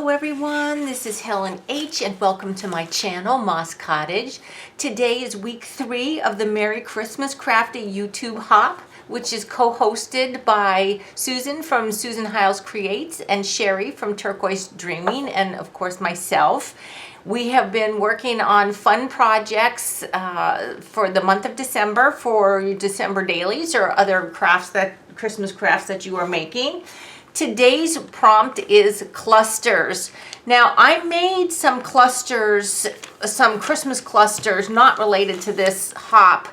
Hello everyone, this is Helen H. and welcome to my channel, Moss Cottage. Today is week 3 of the Merry Christmas Crafty YouTube Hop, which is co-hosted by Susan from Susan Hiles Creates and Sheree from Turquoise Dreaming, and of course myself. We have been working on fun projects for the month of December for December dailies or other crafts Christmas crafts that you are making. Today's prompt is clusters. Now I made some clusters, some Christmas clusters not related to this hop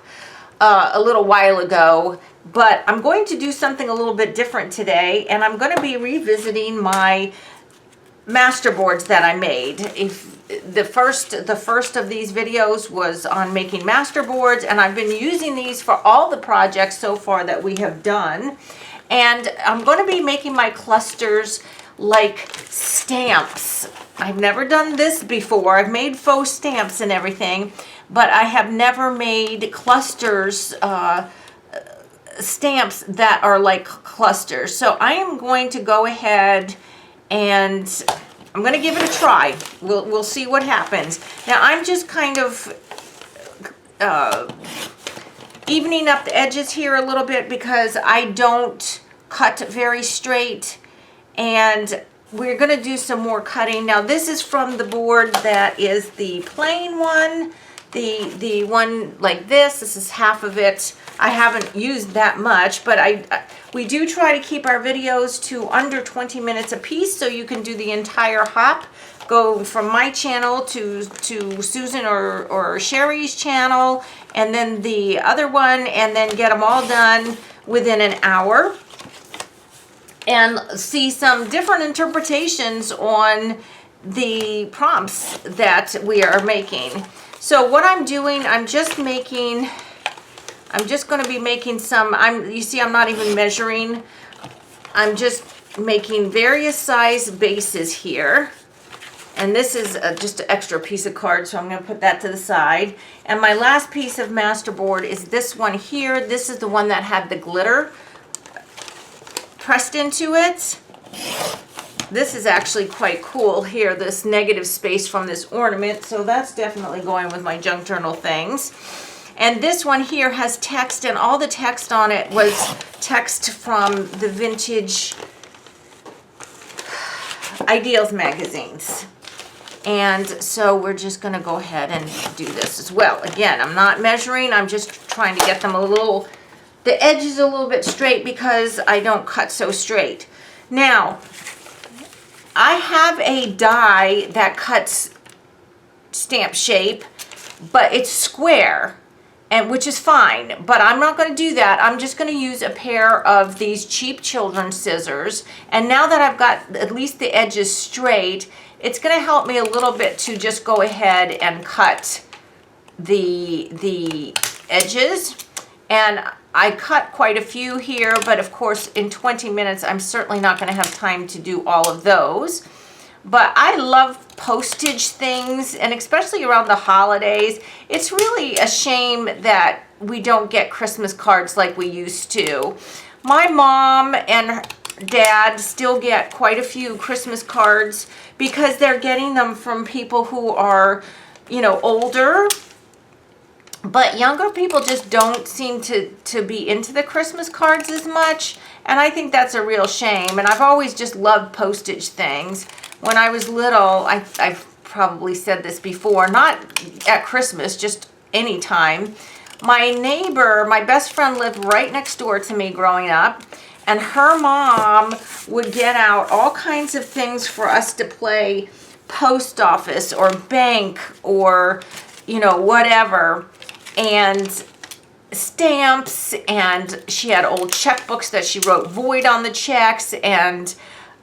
a little while ago, but I'm going to do something a little bit different today, and I'm going to be revisiting my masterboards that I made. The first of these videos was on making masterboards, and I've been using these for all the projects so far that we have done. And I'm going to be making my clusters like stamps. I've never done this before. I've made faux stamps and everything, but I have never made clusters, stamps that are like clusters. So I am going to go ahead and I'm going to give it a try. We'll see what happens. Now I'm just kind of evening up the edges here a little bit because I don't cut very straight, and we're going to do some more cutting. Now this is from the board that is the plain one, the one like this. This is half of it. I haven't used that much, but we do try to keep our videos to under 20 minutes a piece, so you can do the entire hop. Go from my channel to Susan or Sheree's channel, and then the other one, and then get them all done within an hour and see some different interpretations on the prompts that we are making. So what I'm doing, I'm just going to be making some, you see I'm not even measuring. I'm just making various size bases here. And this is just an extra piece of card, so I'm going to put that to the side. And my last piece of masterboard is this one here. This is the one that had the glitter pressed into it. This is actually quite cool here, this negative space from this ornament. So that's definitely going with my junk journal things. And this one here has text, and all the text on it was text from the vintage Ideals magazines. And so we're just going to go ahead and do this as well. Again, I'm not measuring. I'm just trying to get them the edges a little bit straight because I don't cut so straight. Now, I have a die that cuts stamp shape, but it's square, and which is fine. But I'm not going to do that. I'm just going to use a pair of these cheap children's scissors. And now that I've got at least the edges straight, it's going to help me a little bit to just go ahead and cut the edges. And I cut quite a few here, but of course in 20 minutes I'm certainly not going to have time to do all of those. But I love postage things, and especially around the holidays. It's really a shame that we don't get Christmas cards like we used to. My mom and Dad still get quite a few Christmas cards because they're getting them from people who are, you know, older. But younger people just don't seem to be into the Christmas cards as much, and I think that's a real shame. And I've always just loved postage things. When I was little, I've probably said this before, not at Christmas, just any time. My neighbor, my best friend, lived right next door to me growing up, and her mom would get out all kinds of things for us to play post office or bank or, you know, whatever. And stamps, and she had old checkbooks that she wrote void on the checks, and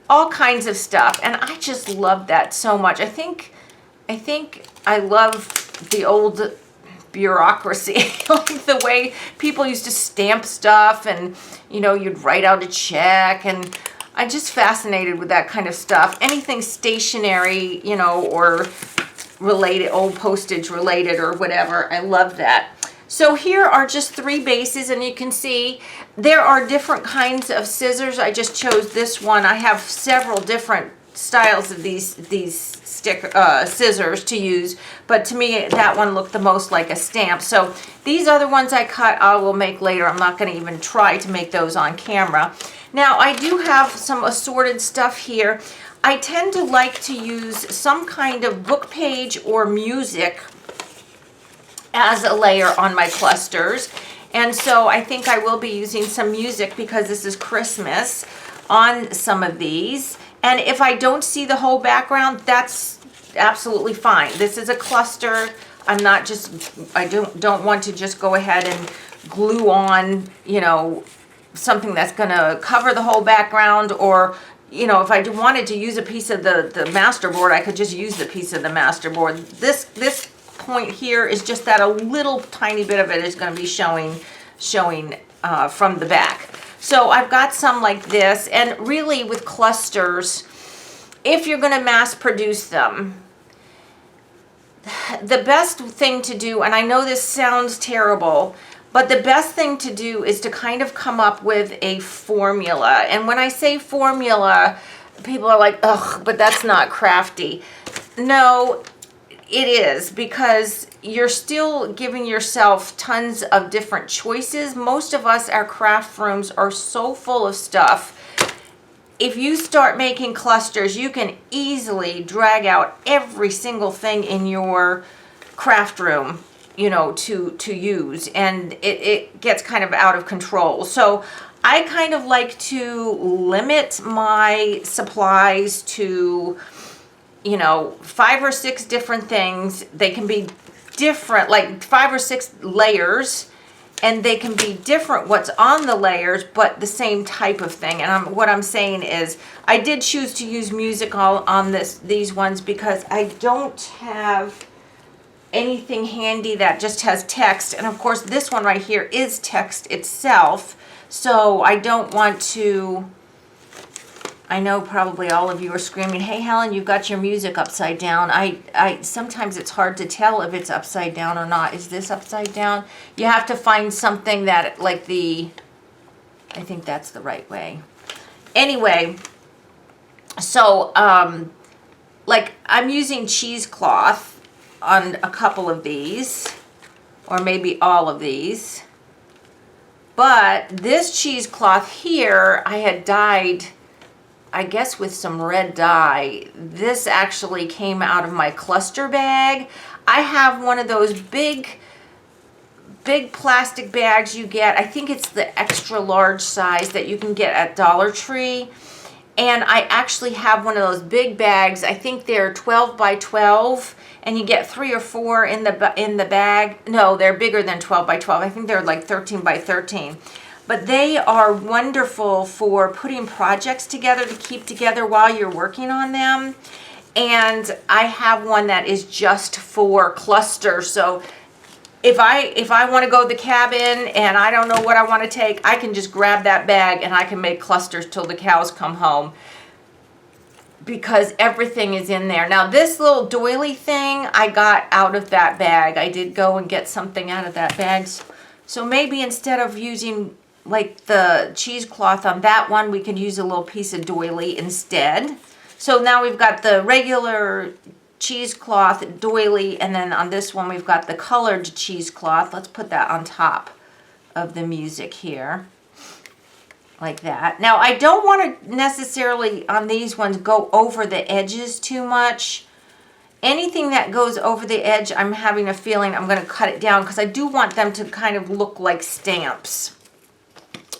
all kinds of stuff. And I just loved that so much. I think I love the old bureaucracy, like the way people used to stamp stuff, and you know, you'd write out a check, and I'm just fascinated with that kind of stuff. Anything stationary, you know, or related, old postage related or whatever. I love that. So here are just 3 bases, and you can see there are different kinds of scissors. I just chose this one. I have several different styles of these scissors to use, but to me that one looked the most like a stamp. So these other ones I cut, I will make later. I'm not going to even try to make those on camera. Now I do have some assorted stuff here. I tend to like to use some kind of book page or music as a layer on my clusters. And so I think I will be using some music because this is Christmas on some of these. And if I don't see the whole background, that's absolutely fine. This is a cluster. I don't want to just go ahead and glue on, you know, something that's gonna cover the whole background, or, you know, if I wanted to use a piece of the masterboard, I could just use the piece of the masterboard. This point here is just that a little tiny bit of it is going to be showing from the back. So I've got some like this, and really with clusters, if you're going to mass produce them, the best thing to do, and I know this sounds terrible, but the best thing to do is to kind of come up with a formula. And when I say formula, people are like, ugh, but that's not crafty. No, it is, because you're still giving yourself tons of different choices. Most of us, our craft rooms are so full of stuff. If you start making clusters, you can easily drag out every single thing in your craft room, you know, to use, and it gets kind of out of control. So I kind of like to limit my supplies to, you know, 5 or 6 different things. They can be different, like 5 or 6 layers, and they can be different what's on the layers, but the same type of thing. And what I'm saying is, I did choose to use music all on these ones because I don't have anything handy that just has text. And of course, this one right here is text itself, so I don't want to. I know probably all of you are screaming, hey Helen, you've got your music upside down. I sometimes it's hard to tell if it's upside down or not. Is this upside down? You have to find something that, like I think that's the right way. Anyway, so like I'm using cheesecloth on a couple of these, or maybe all of these. But this cheesecloth here, I had dyed, I guess, with some red dye. This actually came out of my cluster bag. I have one of those big plastic bags you get. I think it's the extra large size that you can get at Dollar Tree. And I actually have one of those big bags. I think they're 12 by 12, and you get 3 or 4 in the bag. No, they're bigger than 12 by 12. I think they're like 13 by 13. But they are wonderful for putting projects together to keep together while you're working on them. And I have one that is just for clusters. So if I want to go to the cabin and I don't know what I want to take, I can just grab that bag and I can make clusters till the cows come home, because everything is in there. Now this little doily thing I got out of that bag. I did go and get something out of that bag. So maybe instead of using like the cheesecloth on that one, we can use a little piece of doily instead. So now we've got the regular cheesecloth doily, and then on this one we've got the colored cheesecloth. Let's put that on top of the music here, like that. Now I don't want to necessarily on these ones go over the edges too much. Anything that goes over the edge, I'm having a feeling I'm going to cut it down, because I do want them to kind of look like stamps.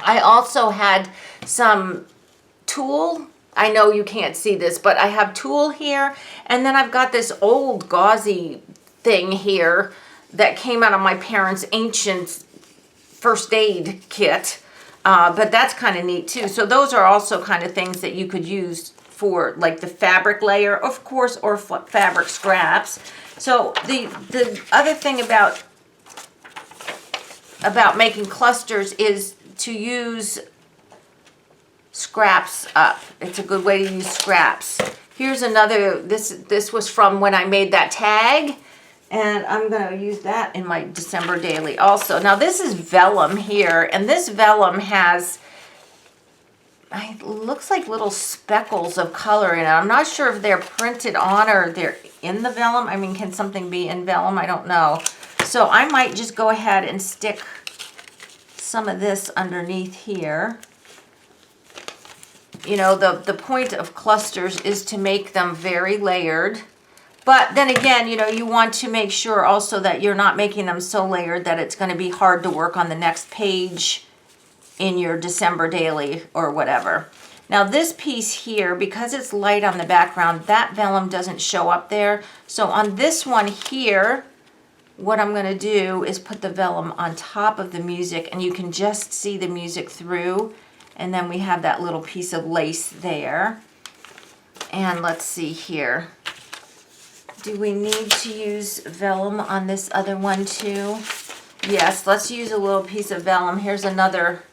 I also had some tulle. I know you can't see this, but I have tulle here. And then I've got this old gauzy thing here that came out of my parents' ancient first aid kit. But that's kind of neat too. So those are also kind of things that you could use for like the fabric layer, of course, or fabric scraps. So the other thing about making clusters is to use scraps up. It's a good way to use scraps. Here's another, this was from when I made that tag, and I'm going to use that in my December daily also. Now this is vellum here, and this vellum has it looks like little speckles of color in it. I'm not sure if they're printed on or they're in the vellum. I mean, can something be in vellum? I don't know. So I might just go ahead and stick some of this underneath here. You know, the point of clusters is to make them very layered. But then again, you know, you want to make sure also that you're not making them so layered that it's going to be hard to work on the next page in your December daily or whatever. Now this piece here, because it's light on the background, that vellum doesn't show up there. So on this one here, what I'm going to do is put the vellum on top of the music, and you can just see the music through. And then we have that little piece of lace there. And let's see here. Do we need to use vellum on this other one too? Yes, let's use a little piece of vellum. Here's another.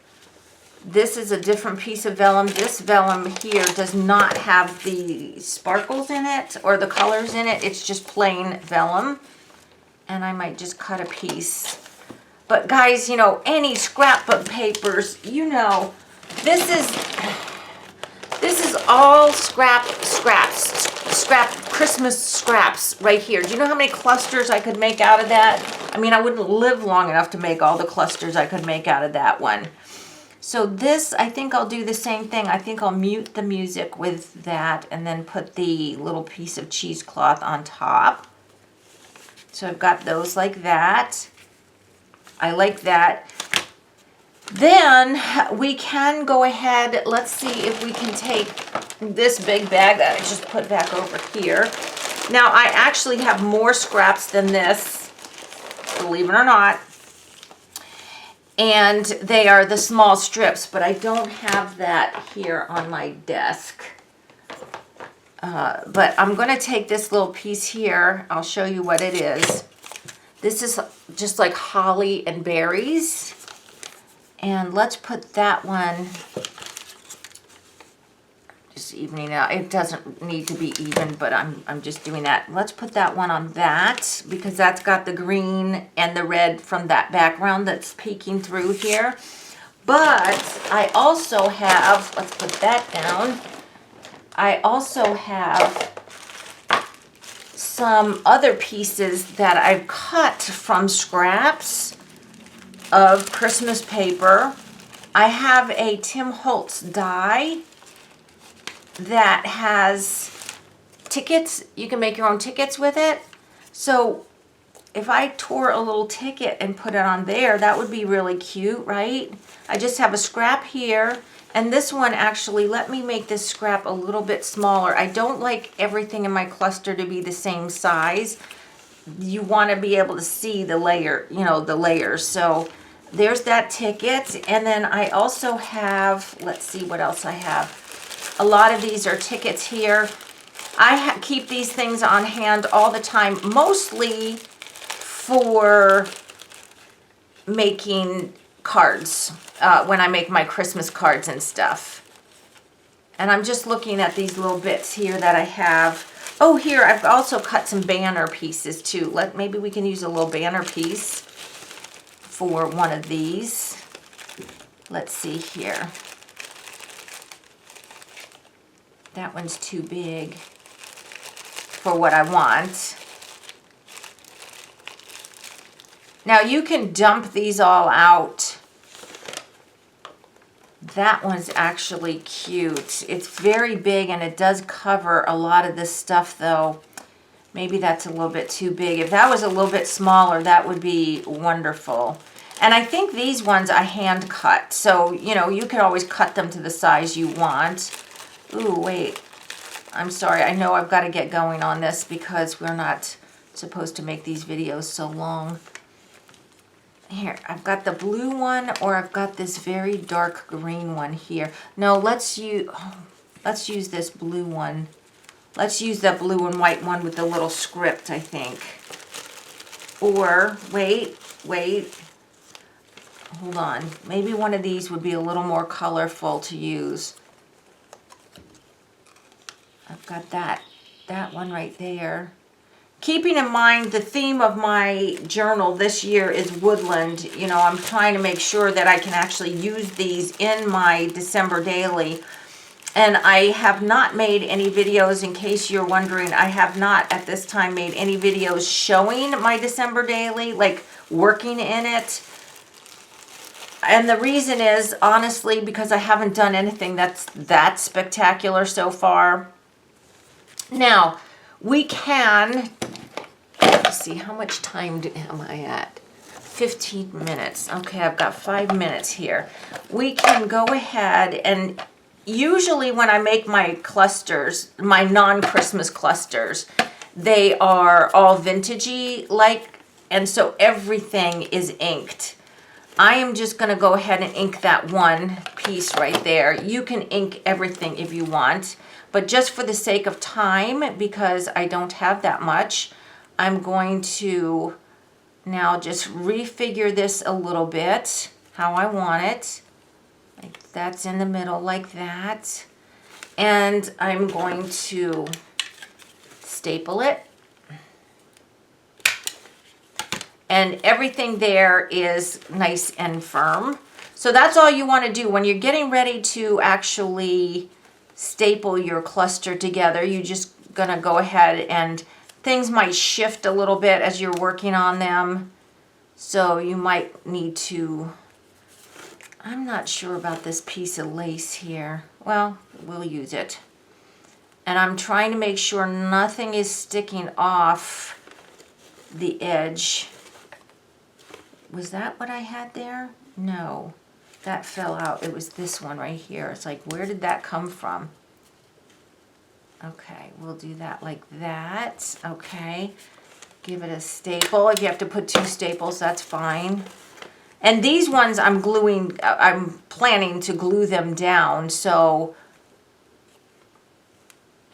This is a different piece of vellum. This vellum here does not have the sparkles in it or the colors in it. It's just plain vellum. And I might just cut a piece. But guys, you know, any scrapbook papers, you know, this is all Christmas scraps right here. Do you know how many clusters I could make out of that? I mean, I wouldn't live long enough to make all the clusters I could make out of that one. So this, I think I'll do the same thing. I think I'll mute the music with that and then put the little piece of cheesecloth on top. So I've got those like that. I like that. Then we can go ahead, let's see if we can take this big bag that I just put back over here. Now I actually have more scraps than this, believe it or not. And they are the small strips, but I don't have that here on my desk. But I'm going to take this little piece here. I'll show you what it is. This is just like holly and berries. And let's put that one, just evening out. It doesn't need to be even, but I'm just doing that. Let's put that one on that because that's got the green and the red from that background that's peeking through here. But I also have, let's put that down. I also have some other pieces that I've cut from scraps of Christmas paper. I have a Tim Holtz die that has tickets. You can make your own tickets with it. So if I tore a little ticket and put it on there, that would be really cute, right? I just have a scrap here. And this one actually, let me make this scrap a little bit smaller. I don't like everything in my cluster to be the same size. You want to be able to see the layer, you know, the layers. So there's that ticket. And then I also have, let's see what else I have. A lot of these are tickets here. I keep these things on hand all the time, mostly for making cards, when I make my Christmas cards and stuff. And I'm just looking at these little bits here that I have. Oh, here, I've also cut some banner pieces too. Maybe we can use a little banner piece for one of these. Let's see here. That one's too big for what I want. Now you can dump these all out. That one's actually cute. It's very big and it does cover a lot of this stuff though. Maybe that's a little bit too big. If that was a little bit smaller, that would be wonderful. And I think these ones I hand cut. So, you know, you can always cut them to the size you want. Ooh, wait. I'm sorry. I know I've got to get going on this because we're not supposed to make these videos so long. Here, I've got the blue one, or I've got this very dark green one here. No, let's use this blue one. Let's use that blue and white one with the little script, I think. Or, wait. Hold on. Maybe one of these would be a little more colorful to use. I've got that one right there. keeping in mind the theme of my journal this year is woodland, you know, I'm trying to make sure that I can actually use these in my December daily. And I have not made any videos, in case you're wondering, I have not at this time made any videos showing my December daily, like working in it. And the reason is, honestly, because I haven't done anything that's that spectacular so far. Now, we can, let's see, how much time am I at? 15 minutes. Okay, I've got 5 minutes here. We can go ahead and usually when I make my clusters, my non-Christmas clusters, they are all vintagey like, and so everything is inked. I am just going to go ahead and ink that one piece right there. You can ink everything if you want, but just for the sake of time, because I don't have that much, I'm going to now just refigure this a little bit how I want it. Like that's in the middle like that. And I'm going to staple it. And everything there is nice and firm. So that's all you want to do when you're getting ready to actually staple your cluster together. You're just going to go ahead, and things might shift a little bit as you're working on them. So you might need to, I'm not sure about this piece of lace here. Well, we'll use it. And I'm trying to make sure nothing is sticking off the edge. Was that what I had there? No, that fell out. It was this one right here. It's like, where did that come from? Okay, we'll do that like that. Okay, give it a staple. If you have to put 2 staples, that's fine. And these ones I'm planning to glue them down, so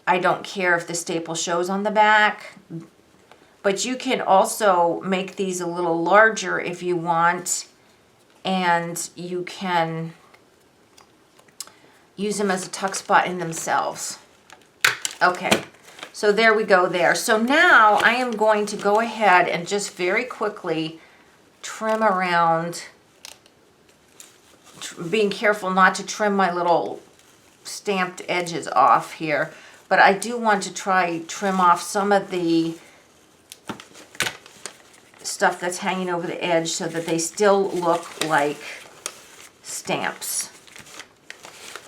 I don't care if the staple shows on the back. But you can also make these a little larger if you want, and you can use them as a tuck spot in themselves. Okay, so there we go there. So now I am going to go ahead and just very quickly trim around, being careful not to trim my little stamped edges off here, but I do want to trim off some of the stuff that's hanging over the edge so that they still look like stamps.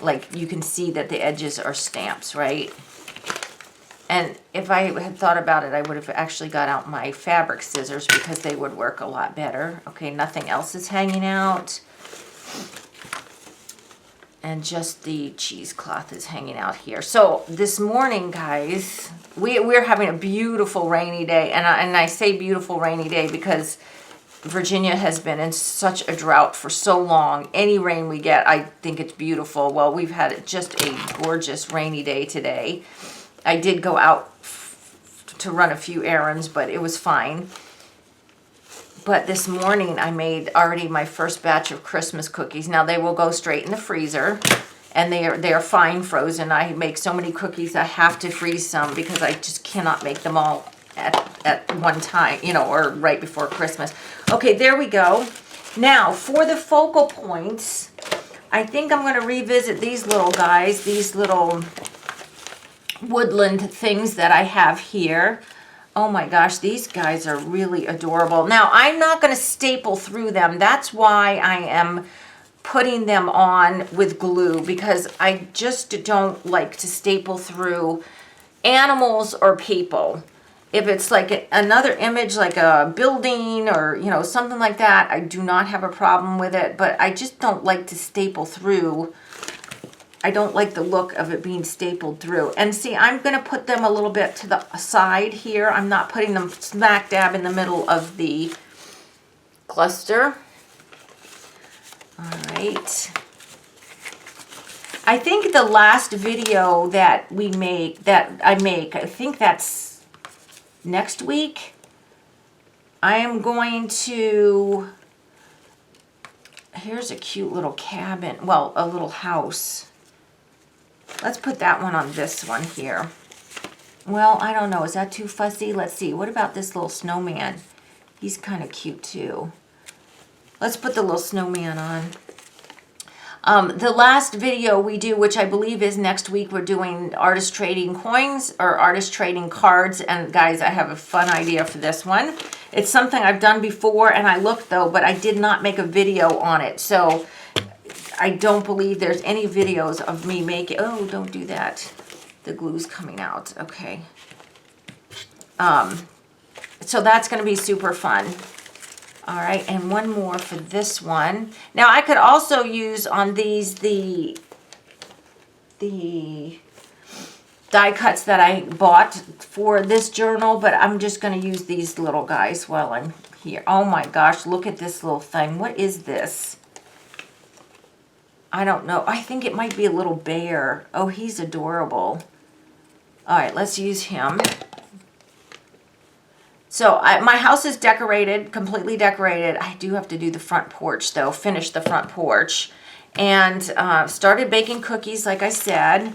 Like you can see that the edges are stamps, right? And if I had thought about it, I would have actually got out my fabric scissors because they would work a lot better. Okay, nothing else is hanging out. And just the cheesecloth is hanging out here. So this morning, guys, we're having a beautiful rainy day. And I say beautiful rainy day because Virginia has been in such a drought for so long. Any rain we get, I think it's beautiful. Well, we've had just a gorgeous rainy day today. I did go out to run a few errands, but it was fine. But this morning I made already my first batch of Christmas cookies. Now they will go straight in the freezer, and they are fine frozen. I make so many cookies I have to freeze some because I just cannot make them all at one time, you know, or right before Christmas. Okay, there we go. Now for the focal points, I think I'm going to revisit these little guys, these little woodland things that I have here. Oh my gosh, these guys are really adorable. Now, I'm not going to staple through them. That's why I am putting them on with glue, because I just don't like to staple through animals or people. If it's like another image, like a building or, you know, something like that, I do not have a problem with it, but I just don't like to staple through. I don't like the look of it being stapled through. And see, I'm going to put them a little bit to the side here. I'm not putting them smack dab in the middle of the cluster. All right. I think the last video that I think that's next week. I am going to, here's a cute little cabin, well, a little house. Let's put that one on this one here. Well, I don't know. Is that too fussy? Let's see. What about this little snowman? He's kind of cute too. Let's put the little snowman on. The last video we do, which I believe is next week, we're doing artist trading coins or artist trading cards. And guys, I have a fun idea for this one. It's something I've done before, and I looked though, but I did not make a video on it. So I don't believe there's any videos of me making, oh, don't do that. The glue's coming out, okay. So that's gonna be super fun. All right, and one more for this one. Now I could also use on these the die cuts that I bought for this journal, but I'm just gonna use these little guys while I'm here. Oh my gosh, look at this little thing. What is this? I don't know. I think it might be a little bear. Oh, he's adorable. All right, let's use him. So my house is decorated, completely decorated. I do have to do the front porch though, finish the front porch. And started baking cookies, like I said.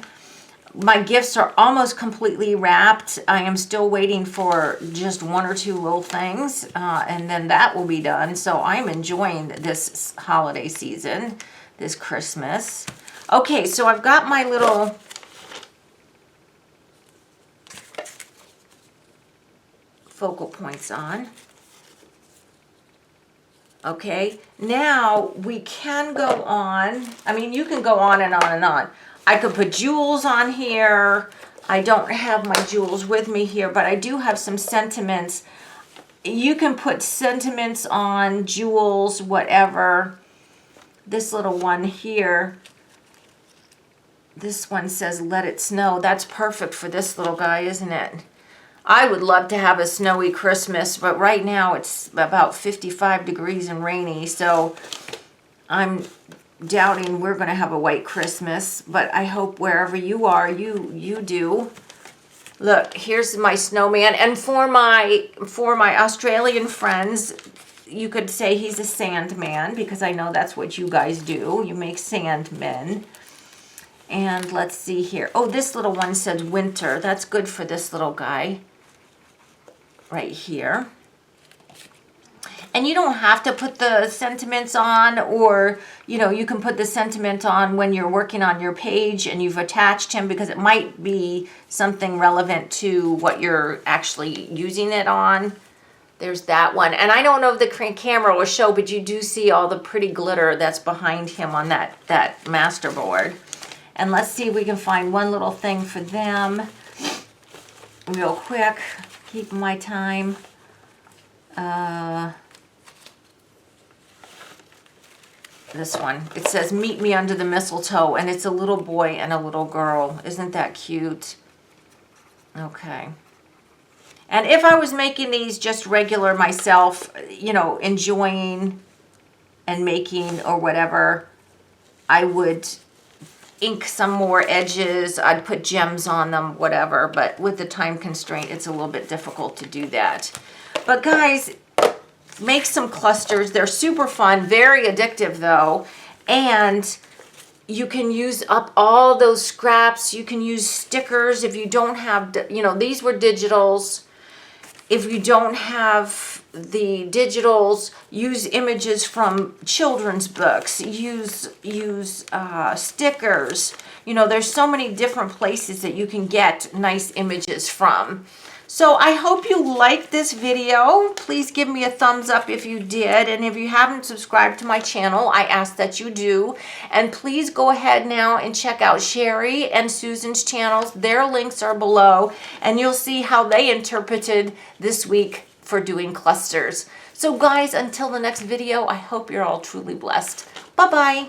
My gifts are almost completely wrapped. I am still waiting for just one or two little things, and then that will be done. So I'm enjoying this holiday season, this Christmas. Okay, so I've got my little focal points on. Okay, now we can go on. I mean, you can go on and on and on. I could put jewels on here. I don't have my jewels with me here, but I do have some sentiments. You can put sentiments on, jewels, whatever. This little one here, this one says, "Let it snow." That's perfect for this little guy, isn't it? I would love to have a snowy Christmas, but right now it's about 55 degrees and rainy, so I'm doubting we're going to have a white Christmas, but I hope wherever you are, you do. Look, here's my snowman, and for my Australian friends, you could say he's a sandman, because I know that's what you guys do. You make sandmen. And let's see here. Oh, this little one said winter. That's good for this little guy right here. And you don't have to put the sentiments on, or, you know, you can put the sentiment on when you're working on your page and you've attached him, because it might be something relevant to what you're actually using it on. There's that one. And I don't know if the camera will show, but you do see all the pretty glitter that's behind him on that masterboard. And let's see if we can find one little thing for them real quick. Keep my time. This one. It says, "Meet me under the mistletoe," and it's a little boy and a little girl. Isn't that cute? Okay. And if I was making these just regular myself, you know, enjoying and making or whatever, I would ink some more edges. I'd put gems on them, whatever. But with the time constraint, it's a little bit difficult to do that. But guys, make some clusters. They're super fun, very addictive though. And you can use up all those scraps. You can use stickers if you don't have, you know, these were digitals. If you don't have the digitals, use images from children's books, use stickers. You know, there's so many different places that you can get nice images from. So I hope you liked this video. Please give me a thumbs up if you did. And if you haven't subscribed to my channel, I ask that you do. And please go ahead now and check out Sheree and Susan's channels. Their links are below. And you'll see how they interpreted this week for doing clusters. So guys, until the next video, I hope you're all truly blessed. Bye-bye.